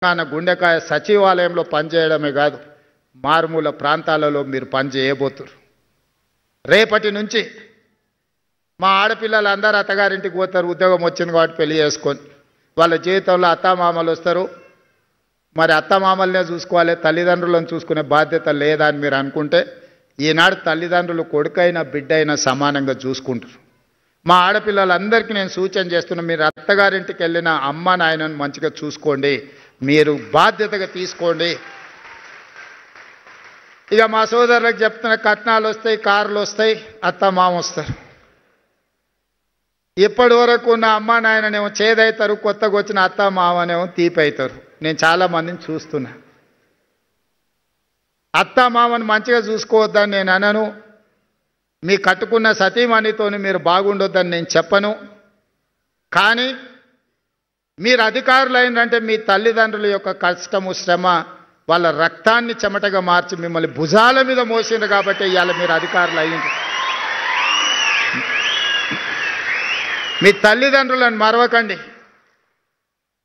తెలంగాణ గుండెకాయ సచివాలయంలో పనిచేయడమే కాదు, మారుమూల ప్రాంతాలలో మీరు పనిచేయబోతున్నారు. రేపటి నుంచి మా ఆడపిల్లలు అందరూ అత్తగారింటికి పోతారు. ఉద్యోగం వచ్చింది కాబట్టి పెళ్లి చేసుకొని వాళ్ళ జీవితంలో అత్తామామలు వస్తారు. మరి అత్తమామలనే చూసుకోవాలి, తల్లిదండ్రులను చూసుకునే బాధ్యత లేదా అని మీరు అనుకుంటే, ఈనాడు తల్లిదండ్రులు కొడుకైనా బిడ్డైనా సమానంగా చూసుకుంటారు. మా ఆడపిల్లలందరికీ నేను సూచన చేస్తున్నా, మీరు అత్తగారింటికి వెళ్ళిన అమ్మ నాయనను మంచిగా చూసుకోండి, మీరు బాధ్యతగా తీసుకోండి. ఇక మా సోదరులకు చెప్తున్న, కట్నాలు వస్తాయి, కార్లు వస్తాయి, అత్తమామ వస్తారు. ఇప్పటి వరకు ఉన్న అమ్మ నాయననేమో చేదవుతారు, కొత్తగా వచ్చిన అత్తమామనేమో తీపి అవుతారు. నేను చాలామందిని చూస్తున్నా. అత్తమామను మంచిగా చూసుకోవద్దని నేను అనను, మీ కట్టుకున్న సతీమణితోని మీరు బాగుండొద్దని నేను చెప్పను. కానీ మీరు అధికారులు అయినంటే మీ తల్లిదండ్రుల యొక్క కష్టము శ్రమ వాళ్ళ రక్తాన్ని చెమటగా మార్చి మిమ్మల్ని భుజాల మీద మోసిండ్రు కాబట్టి ఇవాళ మీరు అధికారులు అయ్యింది. మీ తల్లిదండ్రులను మరవకండి,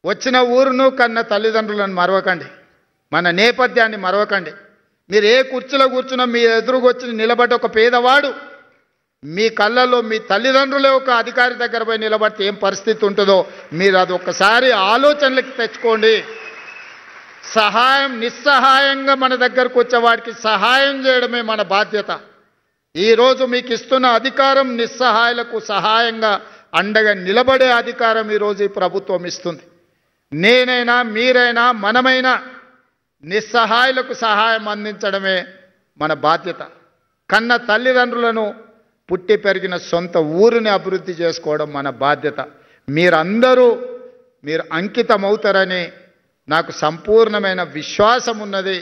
వచ్చిన ఊరును కన్న తల్లిదండ్రులను మరవకండి, మన నేపథ్యాన్ని మరవకండి. మీరు ఏ కుర్చీలో కూర్చున్నా మీ ఎదురుకొచ్చి నిలబడి ఒక పేదవాడు మీ కళ్ళల్లో మీ తల్లిదండ్రులే ఒక అధికారి దగ్గర పోయి నిలబడితే ఏం పరిస్థితి ఉంటుందో మీరు అది ఒక్కసారి ఆలోచనలకు తెచ్చుకోండి. సహాయం, నిస్సహాయంగా మన దగ్గరకు వచ్చేవాడికి సహాయం చేయడమే మన బాధ్యత. ఈరోజు మీకు ఇస్తున్న అధికారం నిస్సహాయులకు సహాయంగా అండగా నిలబడే అధికారం ఈరోజు ఈ ప్రభుత్వం ఇస్తుంది. నేనైనా మీరైనా మనమైనా నిస్సహాయులకు సహాయం అందించడమే మన బాధ్యత. కన్న తల్లిదండ్రులను, పుట్టి పెరిగిన సొంత ఊరిని అభివృద్ధి చేసుకోవడం మన బాధ్యత. మీరు అంకితమవుతారని నాకు సంపూర్ణమైన విశ్వాసం ఉన్నది.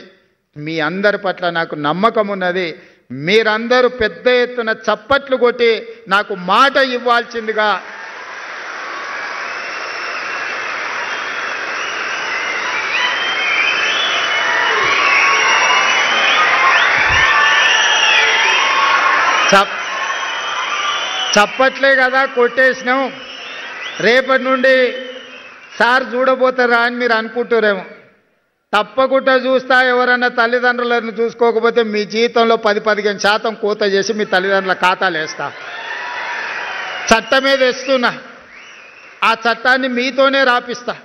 మీ అందరి పట్ల నాకు నమ్మకం ఉన్నది. మీరందరూ పెద్ద ఎత్తున చప్పట్లు కొట్టి నాకు మాట ఇవ్వాల్సిందిగా చప్పట్లే కదా కొట్టేసినాం. రేపటి నుండి సార్ చూడబోతారా అని మీరు అనుకుంటారేమో. తప్పకుండా చూస్తా. ఎవరన్నా తల్లిదండ్రులను చూసుకోకపోతే మీ జీవితంలో 10-15% కోత చేసి మీ తల్లిదండ్రుల ఖాతాలు వేస్తా. చట్టమే తెస్తున్నా, ఆ చట్టాన్ని మీతోనే రాపిస్తా.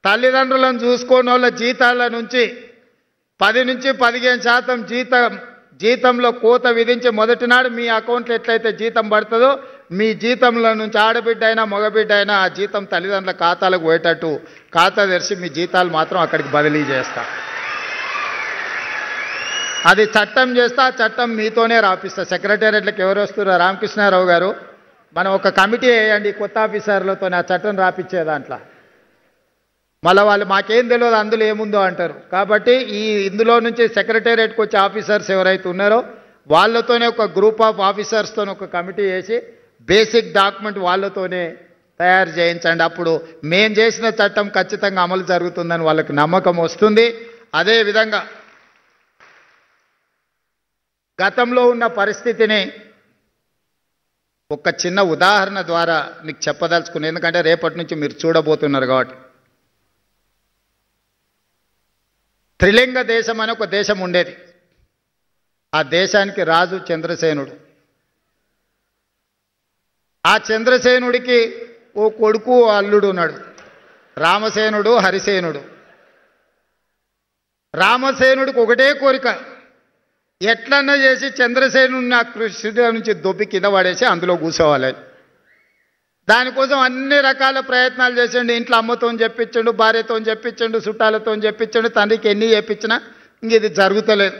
తల్లిదండ్రులను చూసుకోని వాళ్ళ జీతాల నుంచి 10-15% జీతంలో కోత విధించి మొదటి నాడు మీ అకౌంట్లో ఎట్లయితే జీతం పడుతుందో మీ జీతంలో నుంచి ఆడబిడ్డ అయినా మగబిడ్డ అయినా ఆ జీతం తల్లిదండ్రుల ఖాతాలకు పోయేటట్టు ఖాతా తెరిచి మీ జీతాలు మాత్రం అక్కడికి బదిలీ చేస్తా. అది చట్టం చేస్తా, ఆ చట్టం మీతోనే రాపిస్తా. సెక్రటేరియట్లకు ఎవరు వస్తారో రామకృష్ణారావు గారు, మనం ఒక కమిటీ వేయండి కొత్త ఆఫీసర్లతో ఆ చట్టం రాపిచ్చే దాంట్లో. మళ్ళీ వాళ్ళు మాకేం తెలియదు అందులో ఏముందో అంటారు. కాబట్టి ఇందులో నుంచి సెక్రటేరియట్కి వచ్చే ఆఫీసర్స్ ఎవరైతే ఉన్నారో వాళ్ళతోనే ఒక గ్రూప్ ఆఫ్ ఆఫీసర్స్తో ఒక కమిటీ వేసి బేసిక్ డాక్యుమెంట్ వాళ్ళతోనే తయారు చేయించండి. అప్పుడు మేము చేసిన చట్టం ఖచ్చితంగా అమలు జరుగుతుందని వాళ్ళకి నమ్మకం వస్తుంది. అదేవిధంగా గతంలో ఉన్న పరిస్థితిని ఒక చిన్న ఉదాహరణ ద్వారా మీకు చెప్పదలుచుకున్నాను. ఎందుకంటే రేపటి నుంచి మీరు చూడబోతున్నారు కాబట్టి. త్రిలింగ దేశం అని ఒక దేశం ఉండేది. ఆ దేశానికి రాజు చంద్రసేనుడు. ఆ చంద్రసేనుడికి ఓ కొడుకు అల్లుడు ఉన్నాడు, రామసేనుడు, హరిసేనుడు. రామసేనుడికి ఒకటే కోరిక, ఎట్లన్నా చేసి చంద్రసేనుడిని ఆ కృష్ణుడి నుంచి దొబ్బి కింద పడేసి అందులో కూర్చోవాలి. దానికోసం అన్ని రకాల ప్రయత్నాలు చేసిండు. ఇంట్లో అమ్మతో చెప్పించండు, భార్యతో చెప్పించండు, చుట్టాలతో చెప్పించండు, తండ్రికి ఎన్ని చెప్పించినా ఇంక ఇది జరుగుతలేదు.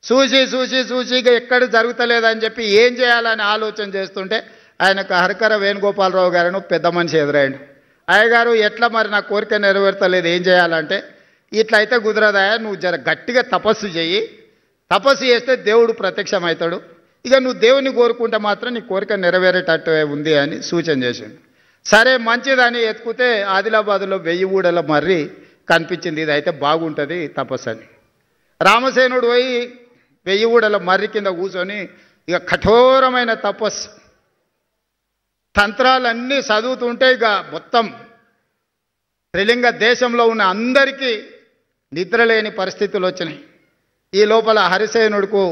చూసి ఇక ఎక్కడ జరుగుతలేదని చెప్పి ఏం చేయాలని ఆలోచన చేస్తుంటే ఆయనకు హరికర వేణుగోపాలరావు గారని పెద్ద మనిషి ఎదురైండు. అయ్యగారు ఎట్లా మరి నా కోరిక నెరవేర్తలేదు, ఏం చేయాలంటే, ఇట్లా అయితే కుదరదాయా, నువ్వు జర గట్టిగా తపస్సు చెయ్యి, తపస్సు చేస్తే దేవుడు ప్రత్యక్షమవుతాడు, ఇక నువ్వు దేవుని కోరుకుంటే మాత్రం నీ కోరిక నెరవేరేటట్టు ఉంది అని సూచన చేసిండు. సరే మంచిదని ఎత్తుకుతే ఆదిలాబాద్లో 1000 ఊడల మర్రి కనిపించింది. ఇది అయితే బాగుంటుంది తపస్సు అని. రామసేనుడు పోయి 1000 ఊడల మర్రి కింద కూర్చొని ఇక కఠోరమైన తపస్సు తంత్రాలన్నీ చదువుతుంటే ఇక మొత్తం త్రిలింగ దేశంలో ఉన్న అందరికీ నిద్రలేని పరిస్థితులు వచ్చినాయి. ఈ లోపల హరిసేనుడుకు